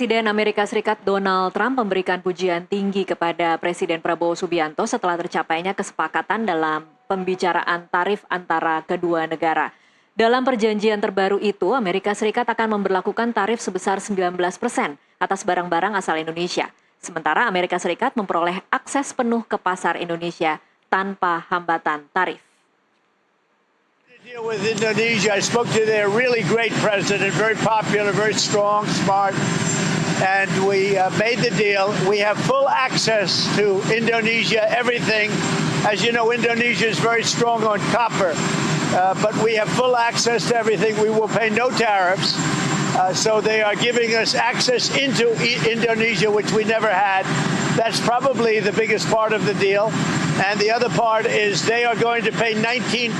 Presiden Amerika Serikat Donald Trump memberikan pujian tinggi kepada Presiden Prabowo Subianto setelah tercapainya kesepakatan dalam pembicaraan tarif antara kedua negara. Dalam perjanjian terbaru itu, Amerika Serikat akan memberlakukan tarif sebesar 19% atas barang-barang asal Indonesia. Sementara Amerika Serikat memperoleh akses penuh ke pasar Indonesia tanpa hambatan tarif. Deal with Indonesia. I spoke to their really great president, very popular, very strong, smart, and we made the deal. We have full access to Indonesia, everything. As you know, Indonesia is very strong on copper, but we have full access to everything. We will pay no tariffs. So they are giving us access into Indonesia, which we never had. That's probably the biggest part of the deal. And the other part is they are going to pay 19%.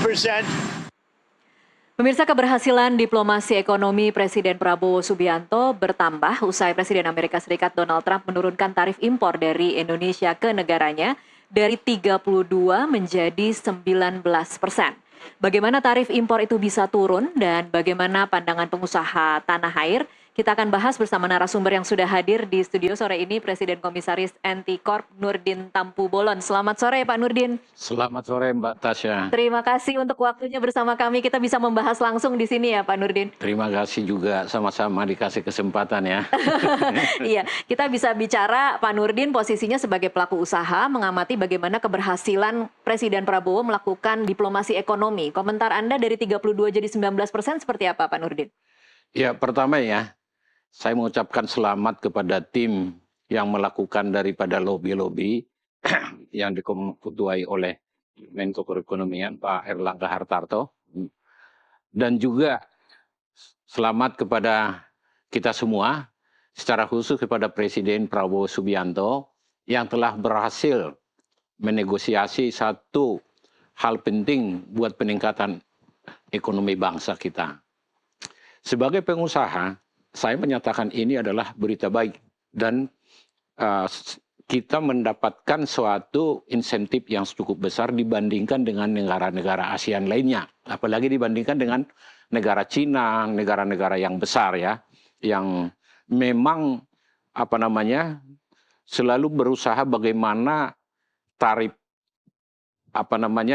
Pemirsa, keberhasilan diplomasi ekonomi Presiden Prabowo Subianto bertambah usai Presiden Amerika Serikat Donald Trump menurunkan tarif impor dari Indonesia ke negaranya dari 32 menjadi 19%. Bagaimana tarif impor itu bisa turun dan bagaimana pandangan pengusaha tanah air? Kita akan bahas bersama narasumber yang sudah hadir di studio sore ini, Presiden Komisaris NT Corp Nurdin Tampu Bolon. Selamat sore Pak Nurdin. Selamat sore Mbak Tasya. Terima kasih untuk waktunya bersama kami. Kita bisa membahas langsung di sini ya Pak Nurdin. Terima kasih juga, sama-sama dikasih kesempatan ya. Iya, kita bisa bicara Pak Nurdin posisinya sebagai pelaku usaha, mengamati bagaimana keberhasilan Presiden Prabowo melakukan diplomasi ekonomi. Komentar Anda dari 32 jadi 19% seperti apa Pak Nurdin? Ya, pertama ya, saya mengucapkan selamat kepada tim yang melakukan daripada lobby-lobby yang diketuai oleh Menko Perekonomian Pak Erlangga Hartarto. Dan juga selamat kepada kita semua, secara khusus kepada Presiden Prabowo Subianto yang telah berhasil menegosiasi satu hal penting buat peningkatan ekonomi bangsa kita. Sebagai pengusaha, saya menyatakan ini adalah berita baik dan kita mendapatkan suatu insentif yang cukup besar dibandingkan dengan negara-negara ASEAN lainnya. Apalagi dibandingkan dengan negara Cina, negara-negara yang besar ya, yang memang selalu berusaha bagaimana tarif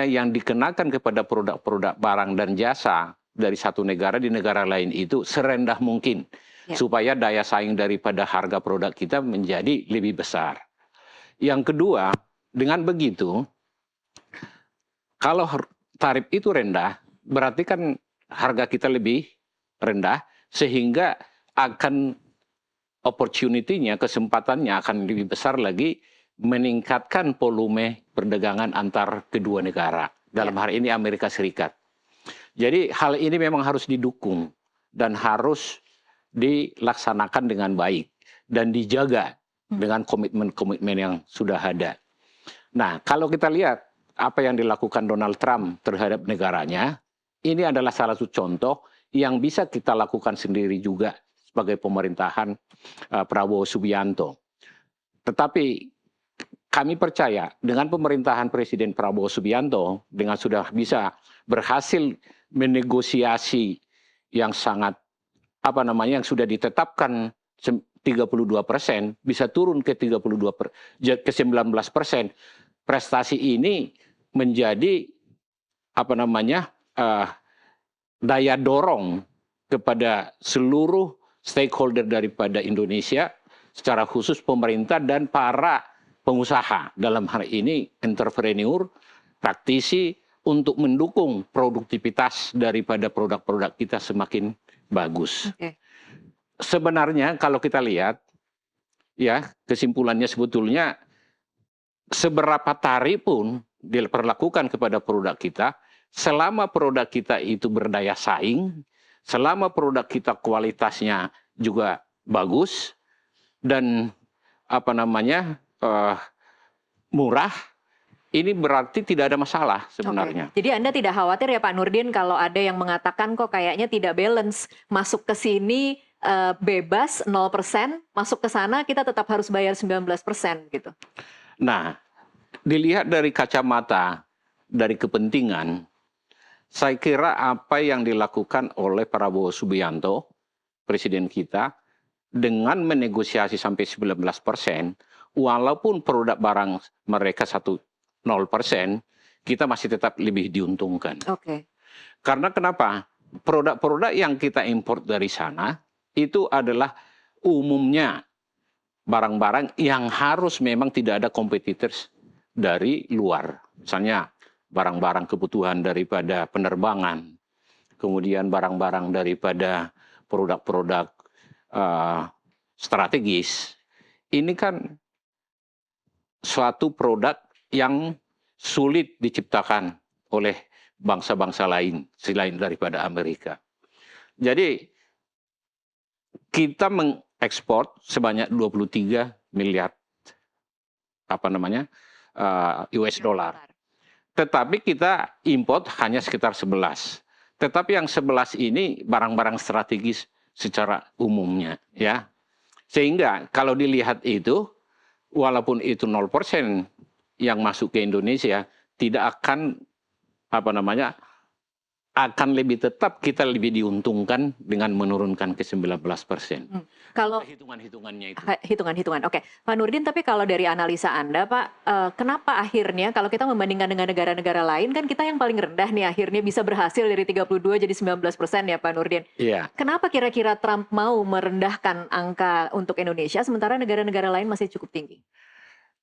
yang dikenakan kepada produk-produk barang dan jasa dari satu negara di negara lain itu serendah mungkin. Supaya daya saing daripada harga produk kita menjadi lebih besar. Yang kedua, dengan begitu, kalau tarif itu rendah, berarti kan harga kita lebih rendah, sehingga akan opportunity-nya, kesempatannya akan lebih besar lagi meningkatkan volume perdagangan antar kedua negara. Dalam hal ini Amerika Serikat. Jadi hal ini memang harus didukung dan harus dilaksanakan dengan baik dan dijaga dengan komitmen-komitmen yang sudah ada. Nah, kalau kita lihat apa yang dilakukan Donald Trump terhadap negaranya, ini adalah salah satu contoh yang bisa kita lakukan sendiri juga sebagai pemerintahan Prabowo Subianto. Tetapi kami percaya dengan pemerintahan Presiden Prabowo Subianto dengan sudah bisa berhasil menegosiasi yang sangat yang sudah ditetapkan 32% bisa turun ke 19%. Prestasi ini menjadi daya dorong kepada seluruh stakeholder daripada Indonesia, secara khusus pemerintah dan para pengusaha, dalam hal ini entrepreneur, praktisi, untuk mendukung produktivitas daripada produk-produk kita semakin bagus. Sebenarnya kalau kita lihat, ya kesimpulannya sebetulnya seberapa tarif pun diperlakukan kepada produk kita, selama produk kita itu berdaya saing, selama produk kita kualitasnya juga bagus dan murah, ini berarti tidak ada masalah sebenarnya. Jadi Anda tidak khawatir ya Pak Nurdin kalau ada yang mengatakan kok kayaknya tidak balance, masuk ke sini bebas 0%, masuk ke sana kita tetap harus bayar 19% gitu. Nah, dilihat dari kacamata dari kepentingan, saya kira apa yang dilakukan oleh Prabowo Subianto, presiden kita, dengan menegosiasi sampai 19%, walaupun produk barang mereka 0%, kita masih tetap lebih diuntungkan. Oke. Karena kenapa? Produk-produk yang kita import dari sana itu adalah umumnya barang-barang yang harus memang tidak ada competitors dari luar. Misalnya barang-barang kebutuhan daripada penerbangan, kemudian barang-barang daripada produk-produk strategis. Ini kan suatu produk yang sulit diciptakan oleh bangsa-bangsa lain selain daripada Amerika. Jadi kita mengekspor sebanyak 23 miliar US dollar. Tetapi kita import hanya sekitar 11. Tetapi yang 11 ini barang-barang strategis secara umumnya, ya. Sehingga kalau dilihat itu, walaupun itu 0% yang masuk ke Indonesia, tidak akan akan lebih tetap kita lebih diuntungkan dengan menurunkan ke 19%. Kalau hitungan-hitungannya itu. Hitungan-hitungan. Oke, Pak Nurdin, tapi kalau dari analisa Anda, Pak, kenapa akhirnya kalau kita membandingkan dengan negara-negara lain, kan kita yang paling rendah nih akhirnya bisa berhasil dari 32 jadi 19% ya, Pak Nurdin. Iya. Kenapa kira-kira Trump mau merendahkan angka untuk Indonesia sementara negara-negara lain masih cukup tinggi?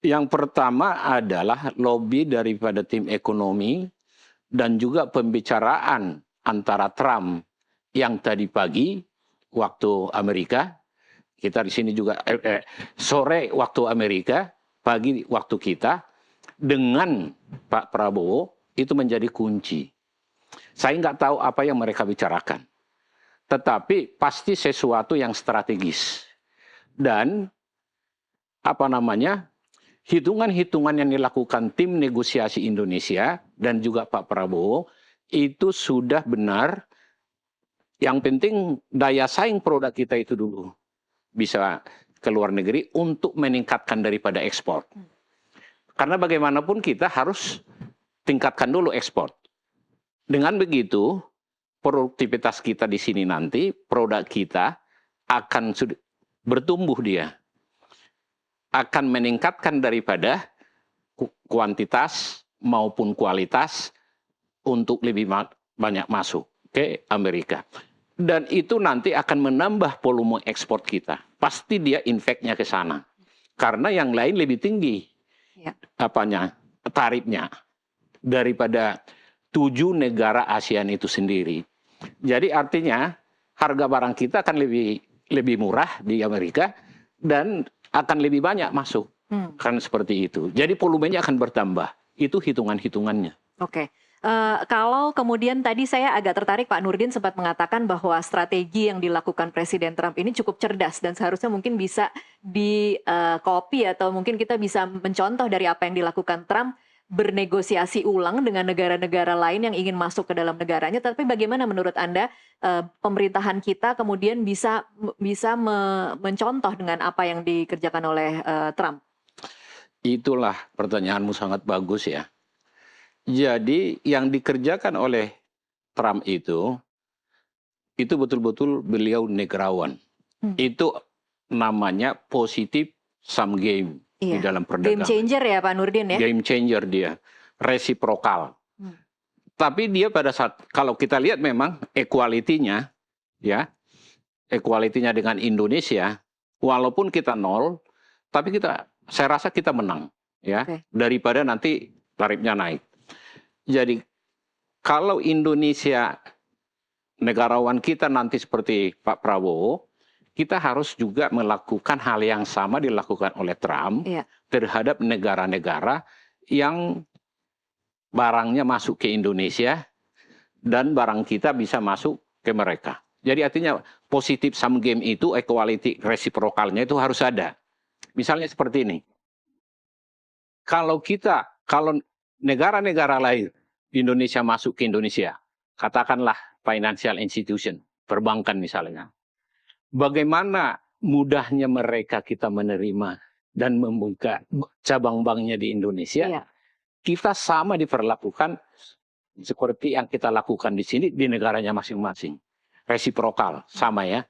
Yang pertama adalah lobby daripada tim ekonomi dan juga pembicaraan antara Trump yang tadi pagi waktu Amerika, kita di sini juga sore waktu Amerika, pagi waktu kita, dengan Pak Prabowo itu menjadi kunci. Saya nggak tahu apa yang mereka bicarakan, tetapi pasti sesuatu yang strategis. Dan hitungan-hitungan yang dilakukan tim negosiasi Indonesia dan juga Pak Prabowo itu sudah benar. Yang penting daya saing produk kita itu dulu bisa ke luar negeri untuk meningkatkan daripada ekspor. Karena bagaimanapun kita harus tingkatkan dulu ekspor. Dengan begitu produktivitas kita di sini nanti, produk kita akan bertumbuh dia. Akan meningkatkan daripada kuantitas maupun kualitas untuk lebih banyak masuk ke Amerika. Dan itu nanti akan menambah volume ekspor kita. Pasti dia infeknya ke sana. Karena yang lain lebih tinggi tarifnya daripada 7 negara ASEAN itu sendiri. Jadi artinya harga barang kita akan lebih murah di Amerika dan akan lebih banyak masuk. Kan seperti itu. Jadi volumenya akan bertambah. Itu hitungan-hitungannya. Oke. Kalau kemudian tadi saya agak tertarik, Pak Nurdin sempat mengatakan bahwa strategi yang dilakukan Presiden Trump ini cukup cerdas dan seharusnya mungkin bisa di-copy atau mungkin kita bisa mencontoh dari apa yang dilakukan Trump, bernegosiasi ulang dengan negara-negara lain yang ingin masuk ke dalam negaranya. Tapi bagaimana menurut Anda pemerintahan kita kemudian bisa mencontoh dengan apa yang dikerjakan oleh Trump? Itulah pertanyaanmu sangat bagus ya. Jadi yang dikerjakan oleh Trump itu betul-betul beliau negarawan. Itu namanya positive sum game. Di dalam perdagangan. Game changer ya Pak Nurdin ya? Game changer dia, resiprokal. Tapi dia pada saat, kalau kita lihat memang equality-nya, ya, equality-nya dengan Indonesia, walaupun kita 0, tapi saya rasa kita menang, ya, daripada nanti tarifnya naik. Jadi kalau Indonesia negarawan kita nanti seperti Pak Prabowo, kita harus juga melakukan hal yang sama dilakukan oleh Trump terhadap negara-negara yang barangnya masuk ke Indonesia dan barang kita bisa masuk ke mereka. Jadi artinya positif sum game itu, equality resiprokalnya itu harus ada. Misalnya seperti ini. Kalau negara-negara lain Indonesia masuk ke Indonesia, katakanlah financial institution, perbankan misalnya. Bagaimana mudahnya mereka kita menerima dan membuka cabang banknya di Indonesia, kita sama diperlakukan seperti yang kita lakukan di sini di negaranya masing-masing. Resiprokal, sama ya.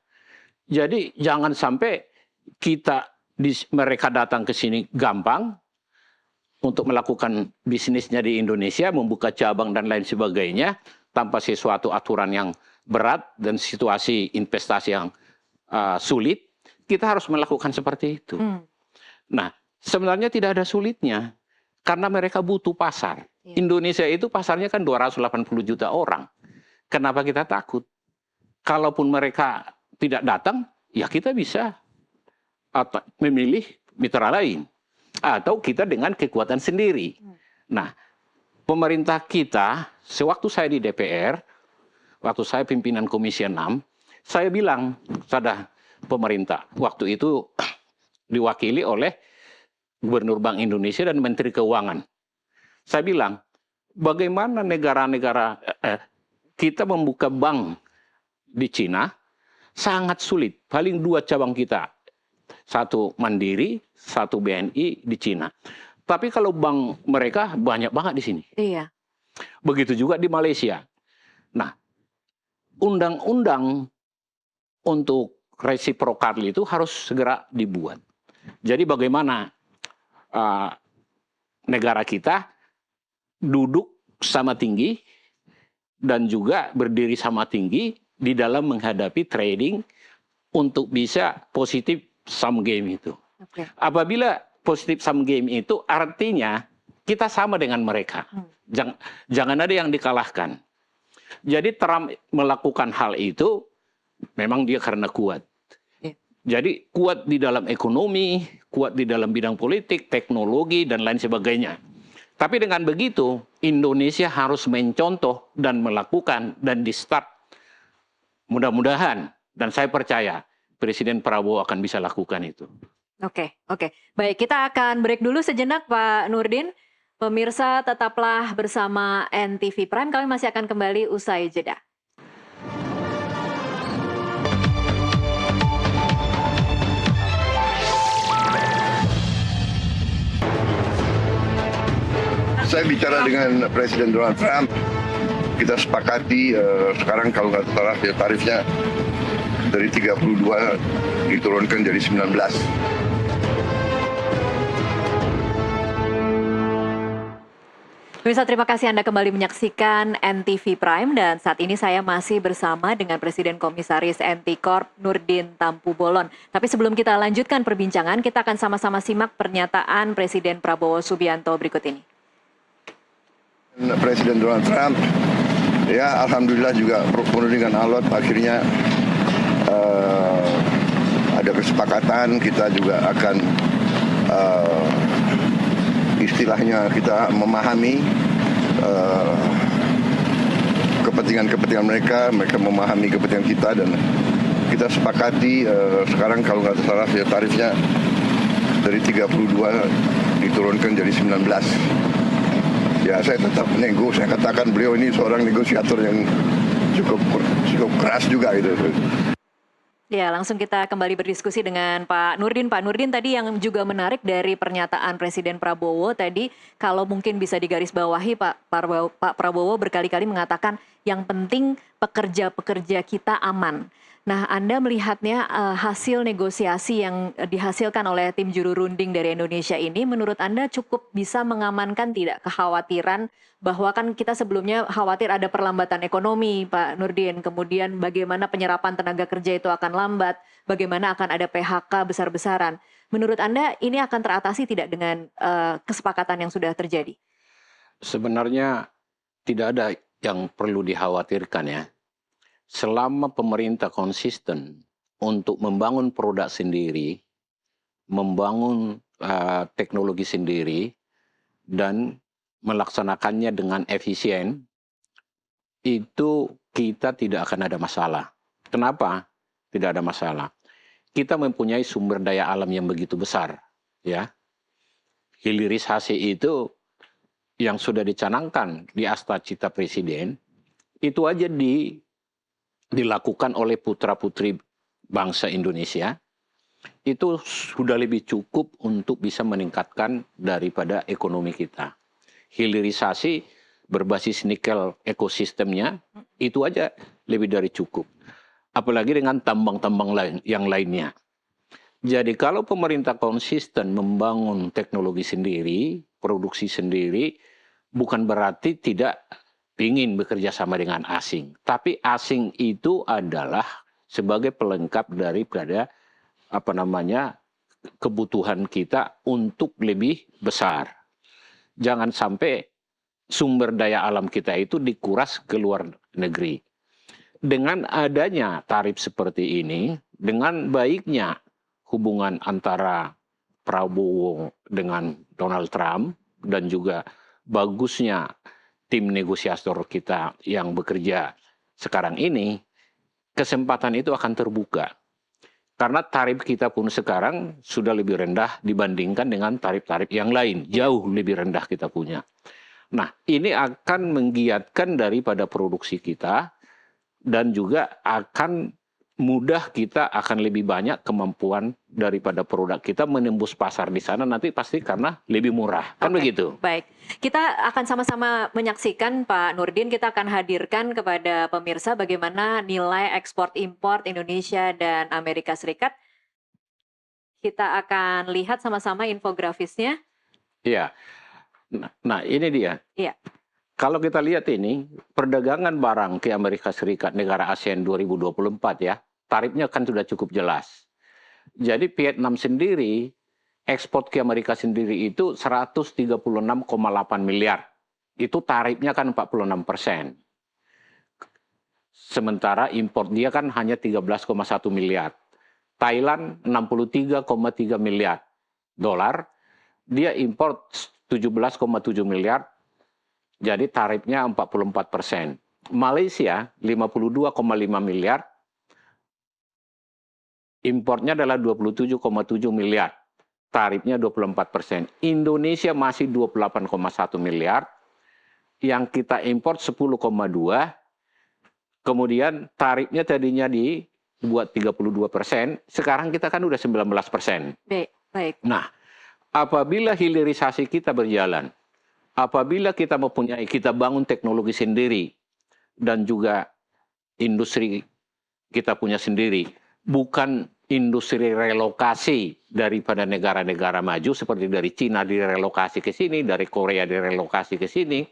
Jadi jangan sampai mereka datang ke sini gampang untuk melakukan bisnisnya di Indonesia, membuka cabang dan lain sebagainya, tanpa sesuatu aturan yang berat dan situasi investasi yang sulit. Kita harus melakukan seperti itu. Nah, sebenarnya tidak ada sulitnya, karena mereka butuh pasar. Indonesia itu pasarnya kan 280 juta orang. Kenapa kita takut? Kalaupun mereka tidak datang, ya kita bisa memilih mitra lain. Atau kita dengan kekuatan sendiri. Nah, pemerintah kita, sewaktu saya di DPR, waktu saya pimpinan Komisi 6, saya bilang pada pemerintah, waktu itu diwakili oleh Gubernur Bank Indonesia dan Menteri Keuangan. Saya bilang, bagaimana negara-negara kita membuka bank di Cina sangat sulit. Paling 2 cabang kita, satu Mandiri, satu BNI di Cina. Tapi kalau bank mereka banyak banget di sini. Iya. Begitu juga di Malaysia. Nah, undang-undang untuk reciprocal itu harus segera dibuat. Jadi bagaimana negara kita duduk sama tinggi dan juga berdiri sama tinggi di dalam menghadapi trading untuk bisa positif sum game itu. Apabila positif sum game itu artinya kita sama dengan mereka. Jangan ada yang dikalahkan. Jadi Trump melakukan hal itu memang dia karena kuat. Jadi kuat di dalam ekonomi, kuat di dalam bidang politik, teknologi, dan lain sebagainya. Tapi dengan begitu, Indonesia harus mencontoh dan melakukan dan di-start. Mudah-mudahan, dan saya percaya, Presiden Prabowo akan bisa lakukan itu. Oke. Baik, kita akan break dulu sejenak Pak Nurdin. Pemirsa tetaplah bersama NTV Prime, kami masih akan kembali usai jeda. Saya bicara dengan Presiden Donald Trump, kita sepakati sekarang kalau nggak salah ya tarifnya dari 32 diturunkan jadi 19. Pemirsa, terima kasih Anda kembali menyaksikan NTV Prime dan saat ini saya masih bersama dengan Presiden Komisaris NT Corp Nurdin Tampu Bolon. Tapi sebelum kita lanjutkan perbincangan, kita akan sama-sama simak pernyataan Presiden Prabowo Subianto berikut ini. Presiden Donald Trump, ya alhamdulillah juga penuh dengan alot akhirnya ada kesepakatan kita juga akan istilahnya kita memahami kepentingan mereka memahami kepentingan kita dan kita sepakati sekarang kalau nggak salah ya tarifnya dari 32 diturunkan jadi 19. Ya saya tetap nego, saya katakan beliau ini seorang negosiator yang cukup keras juga gitu. Ya, langsung kita kembali berdiskusi dengan Pak Nurdin. Pak Nurdin, tadi yang juga menarik dari pernyataan Presiden Prabowo tadi, kalau mungkin bisa digarisbawahi Pak Prabowo berkali-kali mengatakan yang penting pekerja-pekerja kita aman. Nah, Anda melihatnya hasil negosiasi yang dihasilkan oleh tim juru runding dari Indonesia ini, menurut Anda cukup bisa mengamankan tidak kekhawatiran bahwa kan kita sebelumnya khawatir ada perlambatan ekonomi, Pak Nurdin, kemudian bagaimana penyerapan tenaga kerja itu akan lambat, bagaimana akan ada PHK besar-besaran. Menurut Anda ini akan teratasi tidak dengan kesepakatan yang sudah terjadi? Sebenarnya tidak ada yang perlu dikhawatirkan ya. Selama pemerintah konsisten untuk membangun produk sendiri, membangun teknologi sendiri, dan melaksanakannya dengan efisien, itu kita tidak akan ada masalah. Kenapa? Tidak ada masalah. Kita mempunyai sumber daya alam yang begitu besar, ya. Hilirisasi itu yang sudah dicanangkan di Astacita Presiden, itu aja dilakukan oleh putra-putri bangsa Indonesia, itu sudah lebih cukup untuk bisa meningkatkan daripada ekonomi kita. Hilirisasi berbasis nikel ekosistemnya, itu aja lebih dari cukup. apalagi dengan tambang-tambang lain yang lainnya. Jadi kalau pemerintah konsisten membangun teknologi sendiri, produksi sendiri, bukan berarti tidak ingin bekerja sama dengan asing. Tapi asing itu adalah sebagai pelengkap daripada kebutuhan kita untuk lebih besar. Jangan sampai sumber daya alam kita itu dikuras ke luar negeri. Dengan adanya tarif seperti ini, dengan baiknya hubungan antara Prabowo dengan Donald Trump dan juga bagusnya tim negosiator kita yang bekerja sekarang ini, kesempatan itu akan terbuka. Karena tarif kita pun sekarang sudah lebih rendah dibandingkan dengan tarif-tarif yang lain. Jauh lebih rendah kita punya. Nah, ini akan menggiatkan daripada produksi kita dan juga akan mudah kita akan lebih banyak kemampuan daripada produk kita menembus pasar di sana nanti pasti karena lebih murah. Kan begitu? Baik, kita akan sama-sama menyaksikan Pak Nurdin, kita akan hadirkan kepada pemirsa bagaimana nilai ekspor impor Indonesia dan Amerika Serikat. Kita akan lihat sama-sama infografisnya. Iya. Nah, ini dia. Iya. Kalau kita lihat ini, perdagangan barang ke Amerika Serikat negara ASEAN 2024 ya, tarifnya kan sudah cukup jelas. Jadi Vietnam sendiri, ekspor ke Amerika sendiri itu 136,8 miliar. Itu tarifnya kan 46%. Sementara impor dia kan hanya 13,1 miliar. Thailand 63,3 miliar dolar, dia impor 17,7 miliar. Jadi tarifnya 44%. Malaysia 52,5 miliar, importnya adalah 27,7 miliar, tarifnya 24%. Indonesia masih 28,1 miliar, yang kita import 10,2, kemudian tarifnya tadinya dibuat 32%, sekarang kita kan udah 19%. Baik. Nah, apabila hilirisasi kita berjalan, apabila kita bangun teknologi sendiri dan juga industri kita punya sendiri, bukan industri relokasi daripada negara-negara maju seperti dari Cina direlokasi ke sini, dari Korea direlokasi ke sini,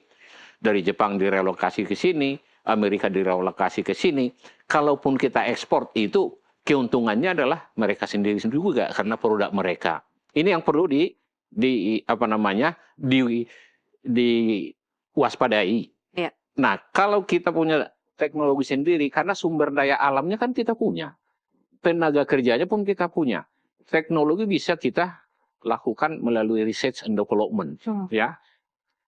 dari Jepang direlokasi ke sini, Amerika direlokasi ke sini. Kalaupun kita ekspor itu keuntungannya adalah mereka sendiri juga karena produk mereka. Ini yang perlu diwaspadai. Ya. Nah, kalau kita punya teknologi sendiri, karena sumber daya alamnya kan kita punya, tenaga kerjanya pun kita punya, teknologi bisa kita lakukan melalui research and development, ya.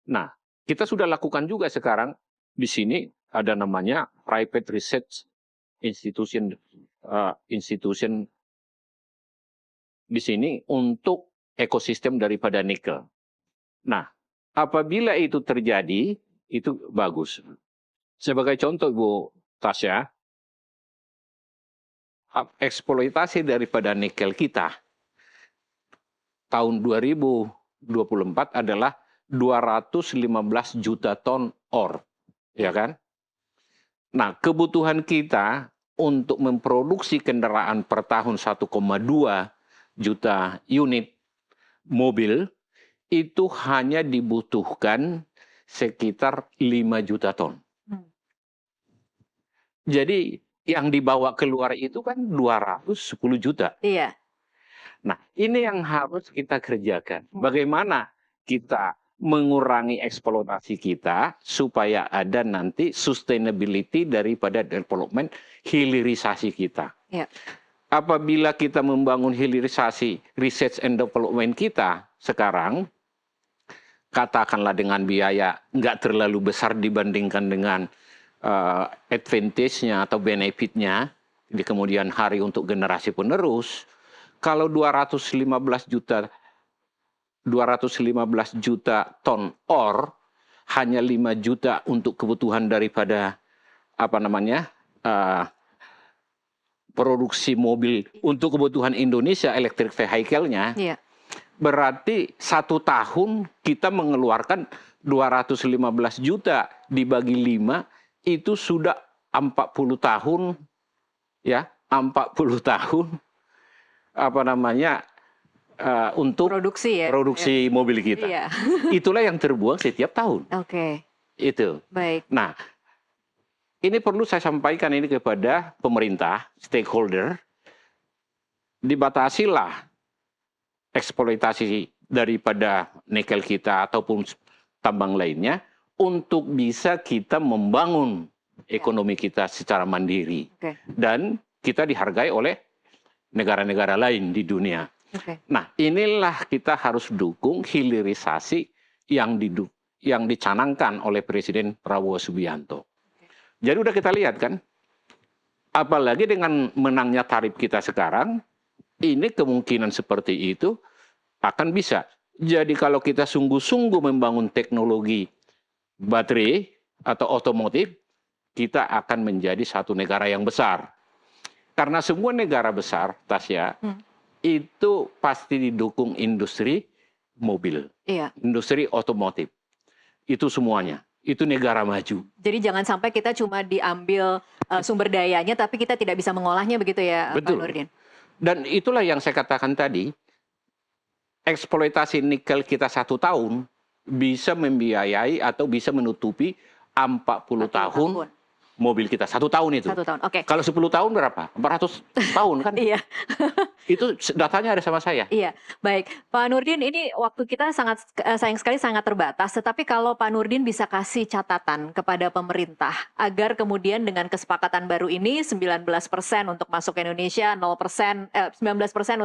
Nah, kita sudah lakukan juga sekarang di sini ada namanya private research institution di sini untuk ekosistem daripada nikel. Nah, apabila itu terjadi, itu bagus. Sebagai contoh, Bu Tasya, eksploitasi daripada nikel kita tahun 2024 adalah 215 juta ton ore, ya kan? Nah, kebutuhan kita untuk memproduksi kendaraan per tahun 1,2 juta unit mobil itu hanya dibutuhkan sekitar 5 juta ton. Jadi yang dibawa keluar itu kan 210 juta. Iya. Nah, ini yang harus kita kerjakan. Bagaimana kita mengurangi eksploitasi kita supaya ada nanti sustainability daripada development hilirisasi kita. Iya. Apabila kita membangun hilirisasi research and development kita sekarang, katakanlah dengan biaya nggak terlalu besar dibandingkan dengan advantage-nya atau benefit-nya di kemudian hari untuk generasi penerus, kalau 215 juta ton ore, hanya 5 juta untuk kebutuhan daripada produksi mobil untuk kebutuhan Indonesia electric vehicle-nya, Iya. berarti 1 tahun kita mengeluarkan 215 juta dibagi 5, itu sudah 40 tahun ya 40 tahun apa namanya untuk Produksi ya. produksi mobil kita. Iya. Itulah yang terbuang setiap tahun. Oke, Itu. baik. Nah, ini perlu saya sampaikan ini kepada pemerintah, stakeholder, dibatasilah eksploitasi daripada nikel kita ataupun tambang lainnya untuk bisa kita membangun ekonomi kita secara mandiri. Oke. Dan kita dihargai oleh negara-negara lain di dunia. Oke. Nah, inilah kita harus dukung hilirisasi yang dicanangkan oleh Presiden Prabowo Subianto. Jadi udah kita lihat kan, apalagi dengan menangnya tarif kita sekarang, ini kemungkinan seperti itu akan bisa. Jadi kalau kita sungguh-sungguh membangun teknologi baterai atau otomotif, kita akan menjadi satu negara yang besar. Karena semua negara besar, Tasya, itu pasti didukung industri mobil, Iya. industri otomotif. Itu semuanya. Itu negara maju. Jadi jangan sampai kita cuma diambil sumber dayanya, tapi kita tidak bisa mengolahnya begitu ya, Betul. Pak Nurdin? Dan itulah yang saya katakan tadi, eksploitasi nikel kita 1 tahun bisa membiayai atau bisa menutupi 40 tahun mobil kita. 1 tahun itu. 1 tahun, oke. Kalau 10 tahun berapa? 400 tahun kan? Iya. Itu datanya ada sama saya. Iya, baik. Pak Nurdin, ini waktu kita sangat sayang sekali sangat terbatas. Tetapi kalau Pak Nurdin bisa kasih catatan kepada pemerintah agar kemudian dengan kesepakatan baru ini 19% untuk masuk ke Indonesia, 19%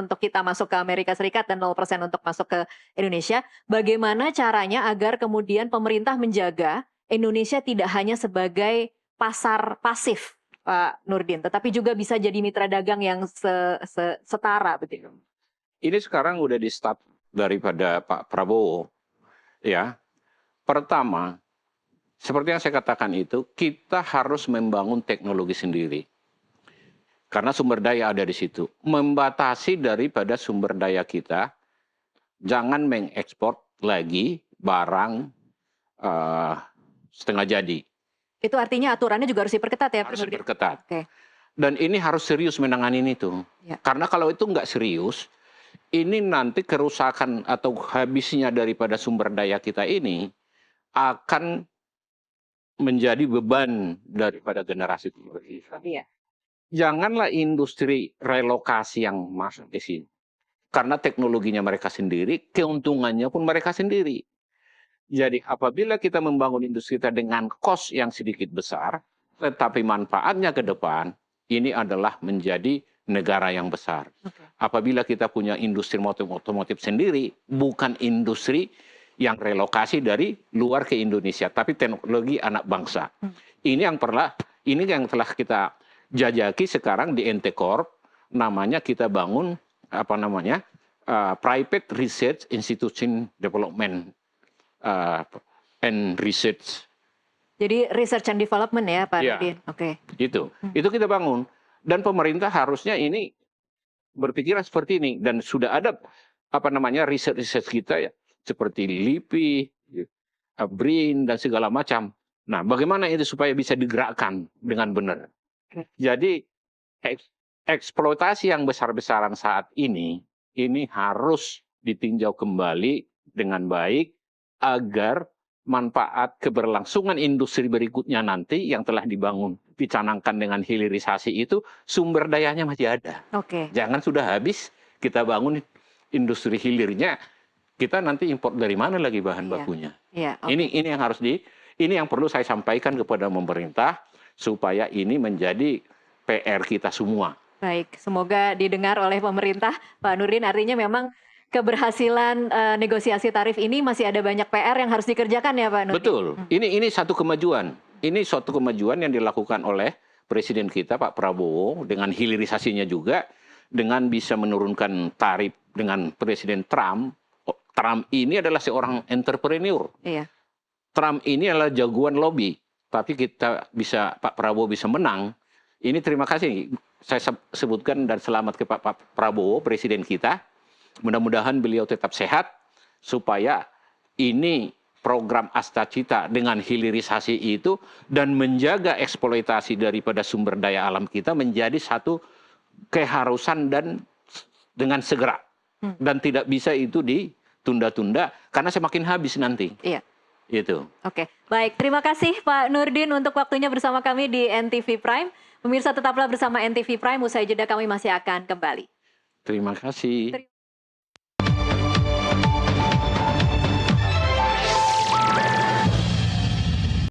untuk kita masuk ke Amerika Serikat dan 0% untuk masuk ke Indonesia. Bagaimana caranya agar kemudian pemerintah menjaga Indonesia tidak hanya sebagai pasar pasif, Pak Nurdin, tetapi juga bisa jadi mitra dagang yang setara begitu. Ini sekarang udah di start daripada Pak Prabowo. Ya. Pertama, seperti yang saya katakan itu, kita harus membangun teknologi sendiri. Karena sumber daya ada di situ. Membatasi daripada sumber daya kita, jangan mengekspor lagi barang setengah jadi. Itu artinya aturannya juga harus diperketat ya, Pak Harus Nurdin? diperketat. Oke. Dan ini harus serius menangani itu. Ya. Karena kalau itu nggak serius, ini nanti kerusakan atau habisnya daripada sumber daya kita ini akan menjadi beban daripada generasi kita. Iya. Janganlah industri relokasi yang masuk ke sini. Karena teknologinya mereka sendiri, keuntungannya pun mereka sendiri. Jadi apabila kita membangun industri kita dengan cost yang sedikit besar, tetapi manfaatnya ke depan, ini adalah menjadi negara yang besar. Okay. Apabila kita punya industri otomotif sendiri, bukan industri yang relokasi dari luar ke Indonesia, tapi teknologi anak bangsa. Ini yang telah kita jajaki sekarang di NT Corp, namanya kita bangun Private Research Institution Development and Research. Jadi research and development ya, Pak Ya. Nurdin. Oke. Itu kita bangun. Dan pemerintah harusnya ini berpikiran seperti ini. Dan sudah ada research kita ya, seperti LIPI, BRIN dan segala macam. Nah, bagaimana itu supaya bisa digerakkan dengan benar? Jadi eksploitasi yang besar-besaran saat ini harus ditinjau kembali dengan baik agar manfaat keberlangsungan industri berikutnya nanti yang telah dibangun, dicanangkan dengan hilirisasi itu, sumber dayanya masih ada. Oke. Jangan sudah habis, kita bangun industri hilirnya, kita nanti import dari mana lagi bahan bakunya. Iya, oke. Ini yang perlu saya sampaikan kepada pemerintah, supaya ini menjadi PR kita semua. Baik, semoga didengar oleh pemerintah, Pak Nurdin. Artinya memang keberhasilan negosiasi tarif ini masih ada banyak PR yang harus dikerjakan ya, Pak Nurdin? Betul. Ini satu kemajuan. Ini suatu kemajuan yang dilakukan oleh Presiden kita, Pak Prabowo, dengan hilirisasinya juga, dengan bisa menurunkan tarif dengan Presiden Trump. Trump ini adalah seorang entrepreneur. Iya. Trump ini adalah jagoan lobby. Tapi Pak Prabowo bisa menang. Ini terima kasih. Saya sebutkan dan selamat ke Pak Prabowo, Presiden kita. Mudah-mudahan beliau tetap sehat supaya ini program Astacita dengan hilirisasi itu dan menjaga eksploitasi daripada sumber daya alam kita menjadi satu keharusan dan dengan segera. Dan tidak bisa itu ditunda-tunda karena semakin habis nanti. Iya. Itu. Oke, baik. Terima kasih Pak Nurdin untuk waktunya bersama kami di NTV Prime. Pemirsa tetaplah bersama NTV Prime. Usai jeda kami masih akan kembali. Terima kasih.